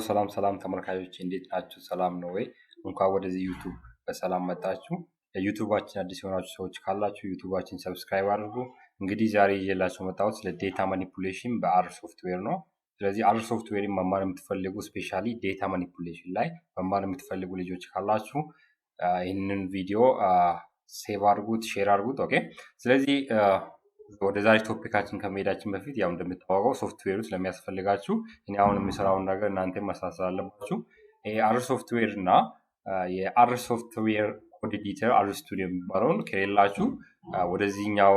ሰላም ተመልካቾች እንዴት ናችሁ? ሰላም ነው ወይ? እንኳን ወደዚህ ዩቲዩብ በሰላም መጣችሁ። የዩቲዩባችን አዲስ የሆናችሁ ሰዎች ካላችሁ ዩቲዩባችን ሰብስክራይብ አድርጉ። እንግዲህ ዛሬ ይዤላችሁ መጣሁት ስለ ዴታ ማኒፑሌሽን በአር ሶፍትዌር ነው። ስለዚህ አር ሶፍትዌርን መማር የምትፈልጉ ስፔሻሊ ዴታ ማኒፑሌሽን ላይ መማር የምትፈልጉ ልጆች ካላችሁ ይህንን ቪዲዮ ሴቭ አድርጉት፣ ሼር አድርጉት። ኦኬ። ስለዚህ ወደ ዛሬ ቶፒካችን ከመሄዳችን በፊት ያው እንደምታወቀው ሶፍትዌሩ ስለሚያስፈልጋችሁ እኔ አሁን የሚሰራውን ነገር እናንተ መስራት ስላለባችሁ አር ሶፍትዌር እና የአር ሶፍትዌር ኮድ ኤዲተር አር ስቱዲዮ የሚባለውን ከሌላችሁ ወደዚህኛው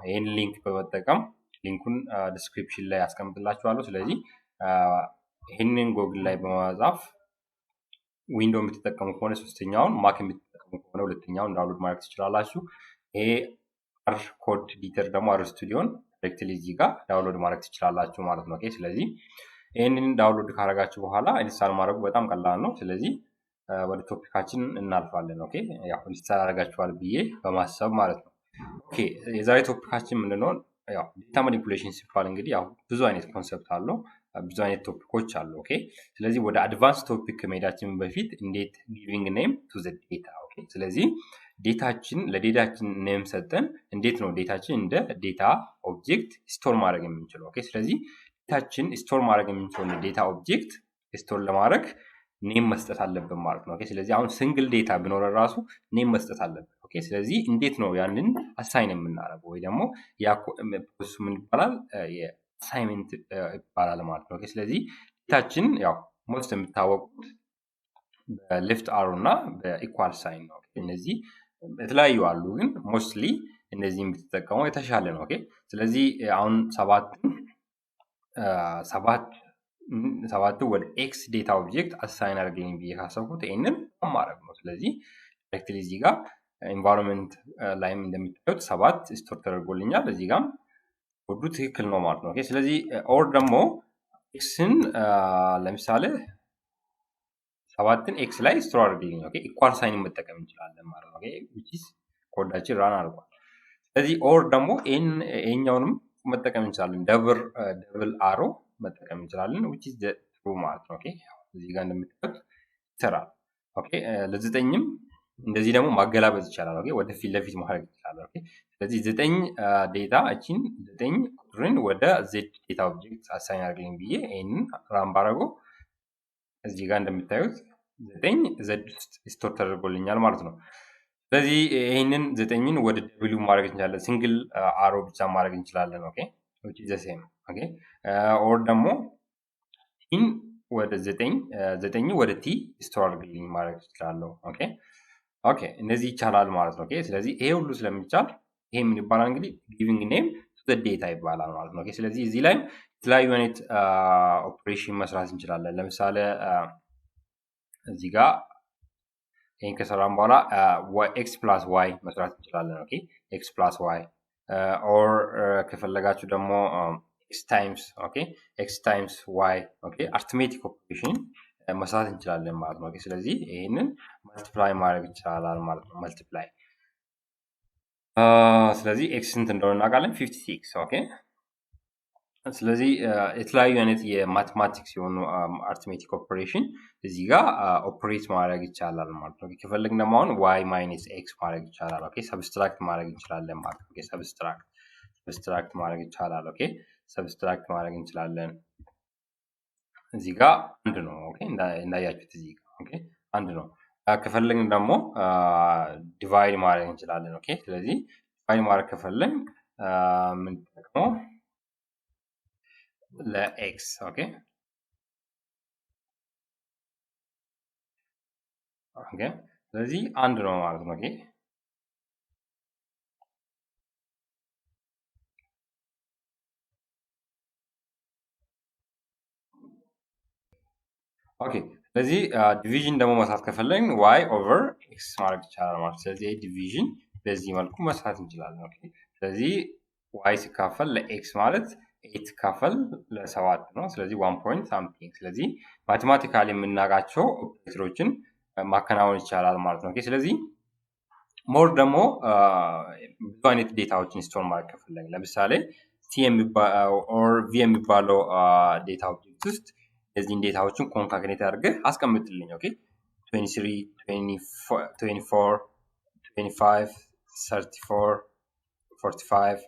ይህን ሊንክ በመጠቀም ሊንኩን ዲስክሪፕሽን ላይ አስቀምጥላችኋለሁ። ስለዚህ ይህንን ጎግል ላይ በመጻፍ ዊንዶው የምትጠቀሙ ከሆነ ሶስተኛውን፣ ማክ የምትጠቀሙ ከሆነ ሁለተኛውን ዳውንሎድ ማድረግ ትችላላችሁ። ይሄ አር ኮድ ኤዲተር ደግሞ አር ስቱዲዮን ዳይሬክትሊ እዚህ ጋር ዳውንሎድ ማድረግ ትችላላችሁ ማለት ነው። ኦኬ። ስለዚህ ይሄንን ዳውንሎድ ካደረጋችሁ በኋላ ኢንስታል ማድረጉ በጣም ቀላል ነው። ስለዚህ ወደ ቶፒካችን እናልፋለን። ኦኬ። ያው ኢንስታል አደረጋችኋል ብዬ በማሰብ ማለት ነው። ኦኬ። የዛሬ ቶፒካችን ምንድነው? ያው ዴታ ማኒፑሌሽን ሲባል እንግዲህ ያው ብዙ አይነት ኮንሰፕት አለው፣ ብዙ አይነት ቶፒኮች አሉ። ኦኬ። ስለዚህ ወደ አድቫንስ ቶፒክ ከመሄዳችን በፊት እንዴት ጊቪንግ ኔም ቱ ዘ ዴታ። ኦኬ። ስለዚህ ዴታችን ለዴታችን ኔም ሰጠን እንዴት ነው ዴታችን እንደ ዴታ ኦብጀክት ስቶር ማድረግ የምንችለው። ኦኬ። ስለዚህ ዴታችን ስቶር ማድረግ የምንችለው ዴታ ኦብጀክት ስቶር ለማድረግ ኔም መስጠት አለብን ማለት ነው። ኦኬ። ስለዚህ አሁን ሲንግል ዴታ ቢኖር ራሱ ኔም መስጠት አለብን። ኦኬ። ስለዚህ እንዴት ነው ያንን አሳይን የምናደርገው ወይ ደግሞ ያ ፕሮሰሱ ምን ይባላል? የአሳይንመንት ይባላል ማለት ነው። ኦኬ። ስለዚህ ዴታችን ያው ሞስት የሚታወቁት በሌፍት አሮ እና በኢኳል ሳይን ነው። እነዚህ የተለያዩ አሉ፣ ግን ሞስትሊ እነዚህ የምትጠቀመው የተሻለ ነው። ኦኬ። ስለዚህ አሁን ሰባት ወደ ኤክስ ዴታ ኦብጀክት አሳይን አድርገኝ ብዬ ካሰብኩት ይህንን ማድረግ ነው። ስለዚህ ዳይሬክትሊ እዚህ ጋር ኤንቫይሮንመንት ላይም እንደምታዩት 7 ስቶር ተደርጎልኛል። እዚህ ጋር ኮዱ ትክክል ነው ማለት ነው። ኦኬ። ስለዚህ ኦር ደግሞ ኤክስን ለምሳሌ 7ን ኤክስ ላይ ስቶር አድርግልኝ። ኦኬ። ኢኳል ሳይን መጠቀም እንችላለን ማለት ነው። ኦኬ። which is ኮዳችን ራን አድርጓል። ስለዚህ ኦር ደግሞ ይሄኛውንም መጠቀም እንችላለን፣ ደብል አሮ መጠቀም እንችላለን which is the true ማለት ነው። ኦኬ። እዚህ ጋር እንደምታዩት ይሰራል። ኦኬ። ለዘጠኝም እንደዚህ ደግሞ ማገላበጥ ይቻላል። ኦኬ። ወደ ፊት ለፊት ማድረግ ይቻላል። ኦኬ። ስለዚህ 9 ዴታ እቺን 9 ቁጥርን ወደ ዜድ ዴታ ኦብጀክት አሳይን አድርግልኝ ብዬ ይሄንን ራን ባረገው እዚህ ጋር እንደምታዩት 9 ዜድ ስቶር ተደርጎልኛል ማለት ነው። ስለዚህ ይሄንን 9ን ወደ ደብሊው ማድረግ እንችላለን፣ ሲንግል አሮ ብቻ ማድረግ እንችላለን። ኦኬ which is the same። ኦኬ። ኦር ደግሞ ኢን ወደ 9 ወደ ቲ ስቶር አድርግልኝ ማድረግ እችላለሁ። ኦኬ ኦኬ እነዚህ ይቻላል ማለት ነው። ኦኬ። ስለዚህ ይሄ ሁሉ ስለሚቻል ይሄ ምን ይባላል እንግዲህ ጊቪንግ ኔም ቱ ዘ ዴታ ይባላል ማለት ነው። ኦኬ። ስለዚህ እዚህ ላይ የተለያዩ አይነት ኦፕሬሽን መስራት እንችላለን። ለምሳሌ እዚህ ጋር ይሄን ከሰራን በኋላ ኤክስ ፕላስ ዋይ መስራት እንችላለን። ኦኬ። ኤክስ ፕላስ ዋይ ኦር ከፈለጋችሁ ደግሞ ኤክስ ታይምስ ኦኬ ኤክስ ታይምስ ዋይ ኦኬ አርትሜቲክ ኦፕሬሽን መስራት እንችላለን ማለት ነው። ኦኬ። ስለዚህ ይሄንን መልቲፕላይ ማድረግ ይቻላል ማለት ነው። መልቲፕላይ ስለዚህ ኤክስ ስንት እንደሆነ እናውቃለን፣ 56 ኦኬ። ስለዚህ የተለያዩ አይነት የማቴማቲክስ የሆኑ አርትሜቲክ ኦፕሬሽን እዚህ ጋር ኦፕሬት ማድረግ ይቻላል ማለት ነው። ከፈለግን ደግሞ አሁን ዋይ ማይነስ ኤክስ ማድረግ ይቻላል። ኦኬ። ሰብስትራክት ማድረግ እንችላለን ማለት ነው። ኦኬ። ሰብስትራክት ማድረግ ይቻላል። ኦኬ። ሰብስትራክት ማድረግ እንችላለን። እዚህ ጋር አንድ ነው። ኦኬ። እንዳያችሁት እዚህ ጋር ኦኬ አንድ ነው። ከፈለግን ደግሞ ዲቫይድ ማድረግ እንችላለን። ኦኬ። ስለዚህ ዲቫይድ ማድረግ ከፈለግን ምን ተጠቅመው ለኤክስ ኦኬ ኦኬ ስለዚህ አንድ ነው ማለት ነው። ኦኬ ኦኬ ስለዚህ ዲቪዥን ደግሞ መስራት ከፈለግን ዋይ ኦቨር ኤክስ ማድረግ ይቻላል ማለት ነው። ስለዚህ ዲቪዥን በዚህ መልኩ መስራት እንችላለን። ኦኬ ስለዚህ ዋይ ሲካፈል ለኤክስ ማለት 8 ካፈል ለ7 ነው። ስለዚህ 1 ፖይንት ሳምቲንግ። ስለዚህ ማቴማቲካሊ የምናውቃቸው ኦፕሬተሮችን ማከናወን ይቻላል ማለት ነው። ኦኬ ስለዚህ ሞር ደግሞ ብዙ አይነት ዴታዎችን ስቶር ማድረግ ከፈለግን ለምሳሌ ቲ የሚባለው ኦር ቪ የሚባለው ዴታ ኦብጀክት ውስጥ እነዚህን ዴታዎችን ኮንካትኔት አድርገህ አስቀምጥልኝ። ኦኬ 23 24 25 34 45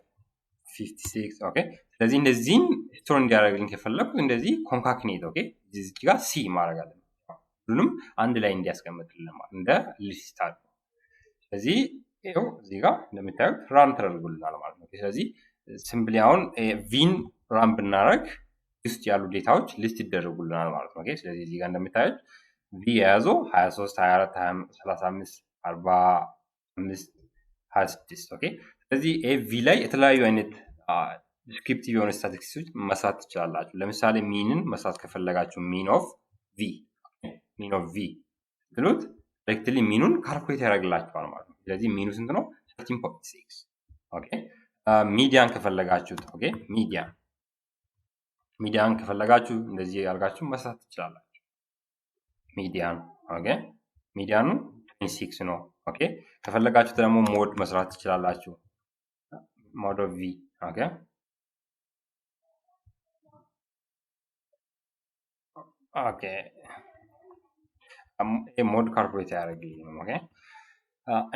56 ኦኬ። ስለዚህ እነዚህን ስቶር እንዲያደርግልኝ ከፈለኩት እንደዚህ ኮንካትኔት ኦኬ እዚህ ጋር ሲ ማድረግ አለብኝ። ሁሉንም አንድ ላይ እንዲያስቀምጥልን ማለት እንደ ሊስት አለ። ስለዚህ ይሄው እዚህ ጋር እንደምታዩት ራን ተደርጎልናል ማለት ነው። ስለዚህ ሲምፕሊ አሁን ቪን ራን ብናደርግ ውስጥ ያሉ ዴታዎች ሊስት ይደረጉልናል ማለት ነው። ኦኬ ስለዚህ እዚህ ጋር እንደምታዩት ቪ የያዘው 23 24 35 45 26 ኦኬ። ስለዚህ ቪ ላይ የተለያዩ አይነት ዲስክሪፕቲቭ የሆነ ስታቲስቲክሶች መስራት ትችላላችሁ። ለምሳሌ ሚንን መስራት ከፈለጋችሁ ሚን ኦፍ ቪ ብትሉት ዳይሬክትሊ ሚኑን ካልኩሌት ያደርግላችኋል ማለት ነው። ስለዚህ ሚኑ ስንት ነው? 13.6 ኦኬ። ሚዲያን ከፈለጋችሁት ኦኬ ሚዲያን ከፈለጋችሁ እንደዚህ አድርጋችሁ መስራት ትችላላችሁ። ሚዲያን ኦኬ ሚዲያኑ 26 ነው ኦኬ። ከፈለጋችሁ ደግሞ ሞድ መስራት ትችላላችሁ። ሞድ ኦፍ ቪ ኦኬ ኦኬ ሞድ ካልኩሌት ያደርግልኝ ኦኬ።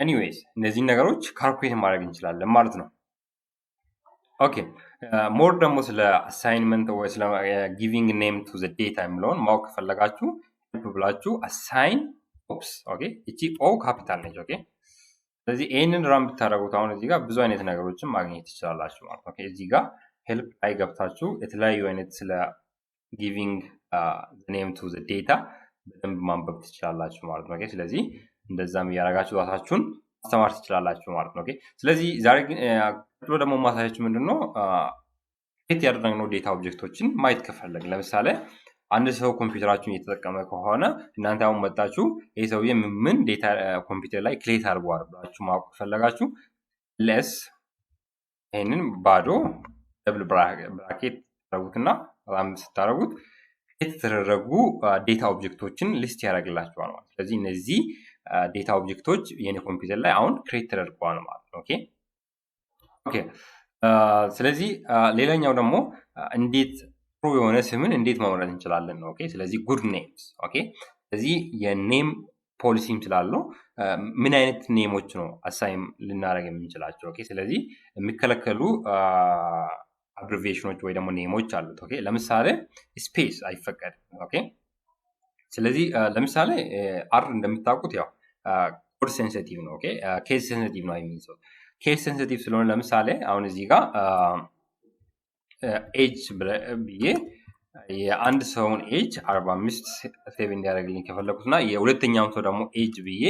ኤኒዌይስ እነዚህ ነገሮች ካልኩሌት ማድረግ እንችላለን ማለት ነው። ኦኬ ሞር ደግሞ ስለ አሳይንመንት ወይ ስለ ጊቪንግ ኔም ቱ ዘ ዴታ የሚለውን ማወቅ ከፈለጋችሁ ብላችሁ አሳይን ኦፕስ ኦኬ። እቺ ኦ ካፒታል ነች ኦኬ። ስለዚህ ይሄንን ራን ብታደርጉት አሁን እዚህ ጋር ብዙ አይነት ነገሮችን ማግኘት ትችላላችሁ ማለት ነው። ኦኬ እዚህ ጋር ሄልፕ ላይ ገብታችሁ የተለያዩ አይነት ስለ ጊቪንግ ኔም ቱ ዘ ዴታ በደንብ ማንበብ ትችላላችሁ ማለት ነው። ኦኬ ስለዚህ እንደዛም እያደረጋችሁ ራሳችሁን ማስተማር ትችላላችሁ ማለት ነው። ኦኬ ስለዚህ ዛሬ ቀጥሎ ደግሞ ማሳያችሁ ምንድነው ክሬት ያደረግነው ዴታ ኦብጀክቶችን ማየት ከፈለግ ለምሳሌ አንድ ሰው ኮምፒውተራችሁን እየተጠቀመ ከሆነ እናንተ አሁን መጣችሁ ይሄ ሰውዬ ምን ዴታ ኮምፒውተር ላይ ክሬት አድርጓል ብላችሁ ማወቅ ከፈለጋችሁ ለስ ይሄንን ባዶ ደብል ብራኬት ታደርጉትና ራም ስታደርጉት የተደረጉ ዴታ ኦብጀክቶችን ሊስት ያደርግላችኋል ማለት ነው። ስለዚህ እነዚህ ዴታ ኦብጀክቶች የኔ ኮምፒውተር ላይ አሁን ክሬት ተደርገዋል ማለት ነው። ኦኬ ስለዚህ ሌላኛው ደግሞ እንዴት ጥሩ የሆነ ስምን እንዴት ማምረት እንችላለን ነው። ኦኬ ስለዚህ ጉድ ኔምስ ኦኬ። ስለዚህ የኔም ፖሊሲም ስላለው ምን አይነት ኔሞች ነው አሳይን ልናደርግ የምንችላቸው። ኦኬ ስለዚህ የሚከለከሉ አብሪቬሽኖች ወይ ደግሞ ኔሞች አሉት። ኦኬ ለምሳሌ ስፔስ አይፈቀድም። ኦኬ ስለዚህ ለምሳሌ አር እንደምታውቁት ያው ኮድ ሴንሲቲቭ ነው። ኦኬ ኬስ ሴንሲቲቭ ነው የሚንሰው ኬስ ሴንሲቲቭ ስለሆነ ለምሳሌ አሁን እዚህ ጋር ኤጅ ብዬ የአንድ ሰውን ኤጅ 45 ሴቭ እንዲያደርግልኝ ከፈለኩትና የሁለተኛውን ሰው ደግሞ ኤጅ ብዬ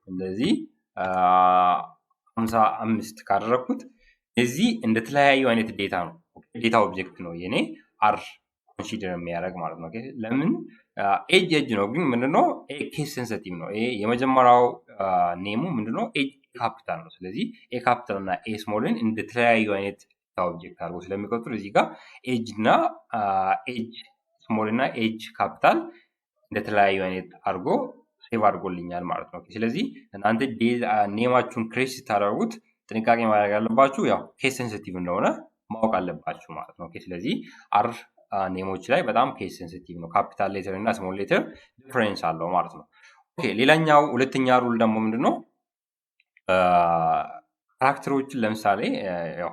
እንደዚህ 55 ካደረኩት እዚህ እንደተለያዩ አይነት ዴታ ነው ዴታ ኦብጀክት ነው የኔ አር ኮንሲደር የሚያደርግ ማለት ነው። ለምን ኤጅ ነው ግን ምንድነው ኬስ ሴንሲቲቭ ነው። ይሄ የመጀመሪያው ኔሙ ምንድነው ኤጅ ካፒታል ነው። ስለዚህ ኤ ካፒታል እና ኤ ስሞልን እንደተለያዩ አይነት ኦብጀክት አድርጎ ስለሚቆጥሩ እዚህ ጋር ኤጅ እና ኤጅ ስሞል እና ኤጅ ካፒታል እንደተለያዩ አይነት አድርጎ ሴቭ አድርጎልኛል ማለት ነው። ስለዚህ እናንተ ኔማችሁን ክሬት ስታደርጉት ጥንቃቄ ማድረግ ያለባችሁ ያው ኬስ ሴንሲቲቭ እንደሆነ ማወቅ አለባችሁ ማለት ነው። ስለዚህ አር ኔሞች ላይ በጣም ኬስ ሴንሲቲቭ ነው። ካፒታል ሌተር እና ስሞል ሌተር ዲፈረንስ አለው ማለት ነው። ሌላኛው ሁለተኛ ሩል ደግሞ ምንድነው ካራክተሮችን ለምሳሌ ያው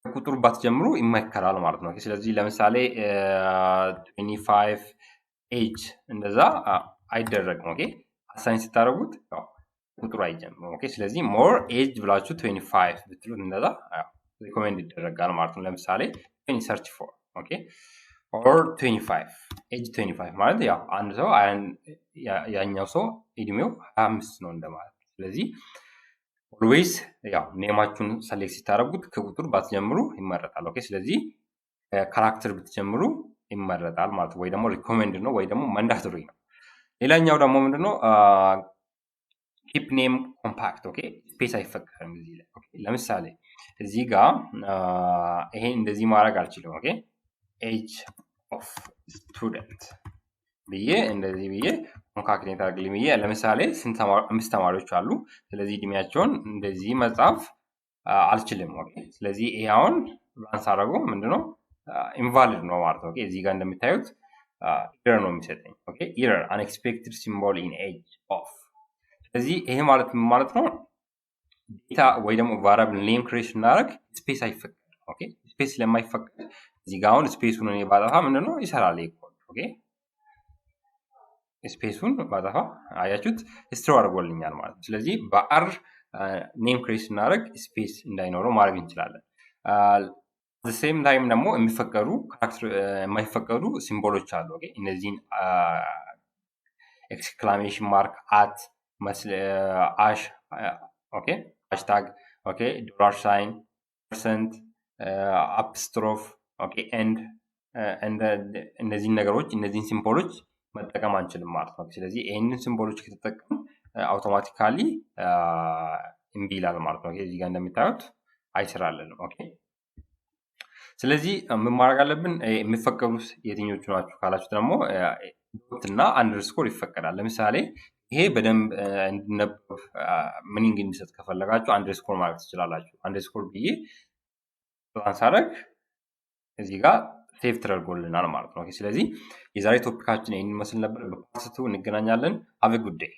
ቁጥር ባትጀምሩ ይመከራል ማለት ነው። ስለዚህ ለምሳሌ 25 ኤጅ እንደዛ አይደረግም። ኦኬ አሳይን ስታደርጉት ያው ቁጥሩ አይጀምርም። ኦኬ ስለዚህ ሞር ኤጅ ብላችሁ 25 ብትሉት እንደዛ ሪኮሜንድ ይደረጋል ማለት ነው። ለምሳሌ 34 ኦኬ ኦር 25 ኤጅ 25 ማለት ያው አንድ ሰው ያኛው ሰው እድሜው 25 ነው እንደማለት። ስለዚህ ኦልዌይስ ያው ኔማችሁን ሰሌክት ስታደርጉት ከቁጥር ባትጀምሩ ይመረጣል። ኦኬ ስለዚህ ካራክተር ብትጀምሩ ይመረጣል ማለት ወይ ደግሞ ሪኮሜንድ ነው ወይ ደግሞ ማንዳቶሪ ነው። ሌላኛው ደግሞ ምንድነው ኪፕ ኔም ኮምፓክት ኦኬ ስፔስ አይፈቀድም እዚህ ላይ። ኦኬ ለምሳሌ እዚህ ጋር ይሄን እንደዚህ ማድረግ አልችልም። ኦኬ ኤጅ ኦፍ ስቱደንት ብዬ እንደዚህ ብዬ ኮንካትኔት አድርግልኝ ብዬ ለምሳሌ 5 ተማሪዎች አሉ። ስለዚህ እድሜያቸውን እንደዚህ መጻፍ አልችልም። ኦኬ ስለዚህ ይሄ አሁን ራንስ አደረገው ምንድነው ኢንቫሊድ ነው ማለት ነው። ኦኬ እዚህ ጋር እንደምታዩት ኤረር ነው የሚሰጠኝ። ኦኬ ኤረር አንኤክስፔክትድ ሲምቦል ኢን ኤጅ ኦፍ። ስለዚህ ይሄ ማለት ምን ማለት ነው? ዴታ ወይ ደግሞ ቫሪያብል ኔም ክሬት ስናደርግ ስፔስ አይፈቀድም። ኦኬ ስፔስ ስለማይፈቀድ እዚህ ጋር አሁን ስፔሱን እኔ ባጠፋ ምንድነው ይሰራል ይሄ ኮድ። ኦኬ ስፔሱን ባጠፋ አያችሁት ስትሮ አድርጎልኛል ማለት ነው። ስለዚህ በአር ኔም ክሬት ስናደርግ ስፔስ እንዳይኖረው ማድረግ እንችላለን። ሴም ታይም ደግሞ የማይፈቀዱ ሲምቦሎች አሉ። ኦኬ እነዚህን ኤክስክላሜሽን ማርክ፣ አት፣ አሽ፣ ኦኬ ሃሽታግ፣ ኦኬ ዶላር ሳይን፣ ፐርሰንት፣ አፕስትሮፍ፣ ኦኬ ኤንድ እነዚህን ነገሮች እነዚህን ሲምቦሎች መጠቀም አንችልም ማለት ነው። ስለዚህ ይህንን ሲምቦሎች ከተጠቀም አውቶማቲካሊ እምቢ ይላል ማለት ነው። እዚህ ጋር እንደምታዩት አይሰራልንም። ኦኬ ስለዚህ ምን ማድረግ አለብን? የሚፈቀዱት የትኞቹ ናቸው ካላችሁ ደግሞ ዶት እና አንደርስኮር ይፈቀዳል። ለምሳሌ ይሄ በደንብ እንድነበብ ሚኒንግ እንዲሰጥ ከፈለጋችሁ አንደርስኮር ማለት ትችላላችሁ። አንደርስኮር ብዬ ሳደርግ እዚህ ጋር ሴቭ ተደርጎልናል ማለት ነው። ስለዚህ የዛሬ ቶፒካችን ይህን ይመስል ነበር። በፓርት 2 እንገናኛለን። ሃቭ ኤ ጉድ ዴይ